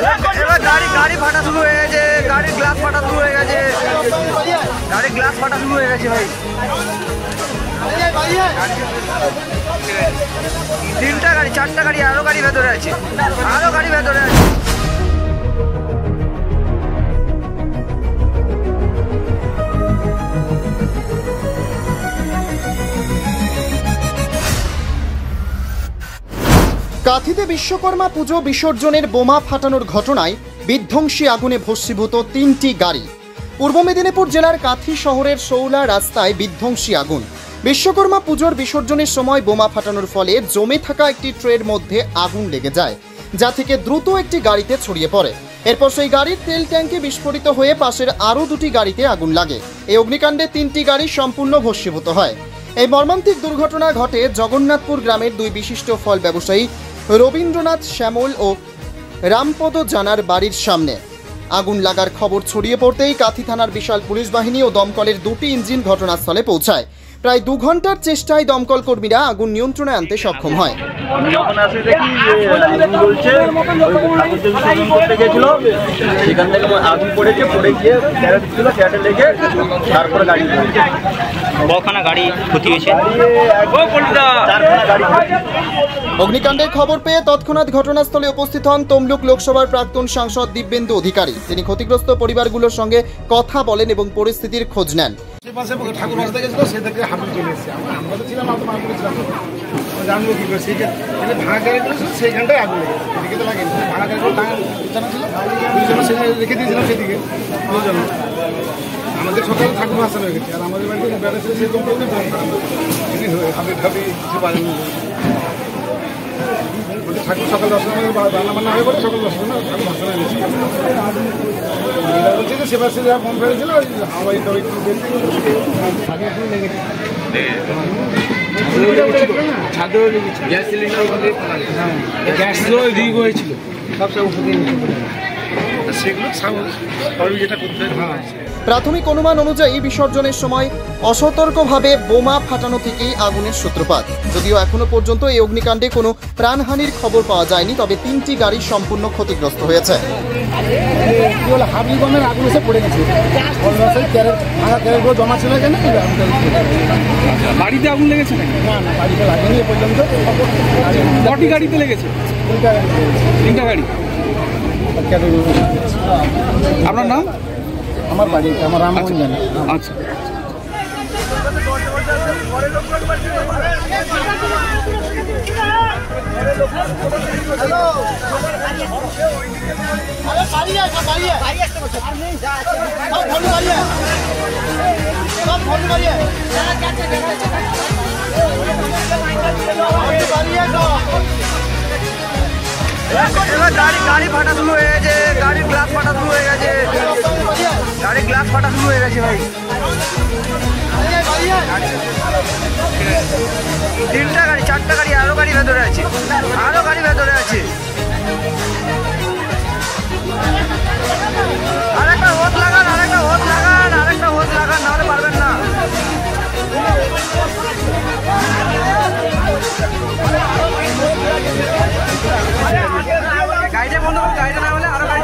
এবার গাড়ি ফাটা শুরু হয়ে গেছে, গাড়ির গ্লাস ফাটা শুরু হয়ে গেছে, গাড়ির গ্লাস ফাটা শুরু হয়ে গেছে ভাই। তিনটা গাড়ি, চারটা গাড়ি, আরো গাড়ি ভেতরে আছে, আরো গাড়ি ভেতরে আছে। কাঁথিতে বিশ্বকর্মা পুজো বিসর্জনের বোমা ফাটানোর ঘটনায় বিধ্বংসী আগুনে ভস্মীভূত 3টি গাড়ি। পূর্ব মেদিনীপুর জেলার কাঁথি শহরের শৌলা রাস্তায় বিধ্বংসী আগুন। বিশ্বকর্মা পুজোর বিসর্জনের সময় বোমা ফাটানোর ফলে জমে থাকা একটি ট্রের মধ্যে আগুন লেগে যায়, যা থেকে দ্রুত একটি গাড়িতে ছড়িয়ে পড়ে। এরপর সেই গাড়ির তেল ট্যাঙ্কি বিস্ফোরিত হয়ে পাশের আরও 2টি গাড়িতে আগুন লাগে। এই অগ্নিকাণ্ডে 3টি গাড়ি সম্পূর্ণ ভস্মীভূত হয়। এই মর্মান্তিক দুর্ঘটনা ঘটে জগন্নাথপুর গ্রামের 2 বিশিষ্ট ফল ব্যবসায়ী রবীন্দ্রনাথ শ্যামল ও রামপদ জানার বাড়ির সামনে। আগুন লাগার খবর ছড়িয়ে পড়তেই কাঁথি থানার বিশাল পুলিশ বাহিনী ও দমকলের 2টি ইঞ্জিন ঘটনাস্থলে পৌঁছায়। প্রায় 2 ঘন্টার চেষ্টায় দমকল কর্মীরা আগুন নিয়ন্ত্রণে আনতে সক্ষম হয়। যখন আসে দেখি যে আগুন জ্বলছে, করতে গেছিল, সেখান থেকে আগুন পড়েছে, পড়ে গিয়ে ক্যারেট ছিল, ক্যারেটে লেগে তারপরে গাড়ি কখানা গাড়ি ক্ষতি হয়েছে। অগ্নিকাণ্ডের খবর পেয়ে তৎক্ষণাৎ ঘটনাস্থলে উপস্থিত হন তমলুক লোকসভার প্রাক্তন সাংসদ দিব্যেন্দু অধিকারী। তিনি ক্ষতিগ্রস্ত পরিবারগুলোর সঙ্গে কথা বলেন এবং পরিস্থিতির খোঁজ নেন। ঠাকুর বাসতে গেছিল, সে থেকে হাবুল চলে এসেছে। আমরা তো ছিলাম, জানবো কি করে, সেইটা ভাঙা গাড়িগুলো ছিল, সেইখানটায় আগুন লেগেছে। এদিকে তো লাগেনি, ভাঙা গাড়িগুলো জানা ছিল, দুজনে সেখানে রেখে দিয়েছিলাম, সেদিকে দুজন। আমাদের সকালে ঠাকুর বাসানো হয়ে গেছে, আর আমাদের বাড়িতে বেড়া ছিল, সেরকম হাবি ঠাবি কিছু পারেনি। ঠাকুর সকাল 10টার সময় রান্না বান্না হয়ে পড়ে, সকাল 10টার সময় ঠাকুর ভাসানো হয়ে গেছে। বলছে যে সেবার সে যা ফোন ফেলেছিল, হাওয়াই টাওয়াই লেগেছে। প্রাথমিক অনুমান অনুযায়ী বিসর্জনের সময় অসতর্কভাবে বোমা ফাটানো থেকেই আগুনের সূত্রপাত। যদিও এখনো পর্যন্ত এই অগ্নিকাণ্ডে কোনো প্রাণহানির খবর পাওয়া যায়নি, তবে 3টি গাড়ি সম্পূর্ণ ক্ষতিগ্রস্ত হয়েছে। হাবি গমের আগুন এসে পড়ে গেছে, জমা ছিল কেন বাড়িতে আগুন লেগেছে নাকি? না না, বাড়িতে লাগেনি এ পর্যন্ত। কটি গাড়িতে লেগেছে? 3টা গাড়ি। আপনার নাম? আমার বাড়ি, আমার রামমোহন জানা। আচ্ছা, এবার গাড়ি ফাটা শুরু হয়ে গেছে, গাড়ির গ্লাস ফাটা শুরু হয়ে গেছে, গাড়ির গ্লাস ফাটা শুরু হয়ে গেছে ভাই। 3টা গাড়ি, 4টা গাড়ি, আরো গাড়ি ভেতরে আছে, আরো গাড়ি ভেতরে আছে। আরেকটা হোস লাগান, আরেকটা হোস লাগান, আরেকটা হোস লাগান, নাহলে পারবেন না। গাড়িটা বন্ধ করুন, গাড়িটা না হলে আরো গাড়ি।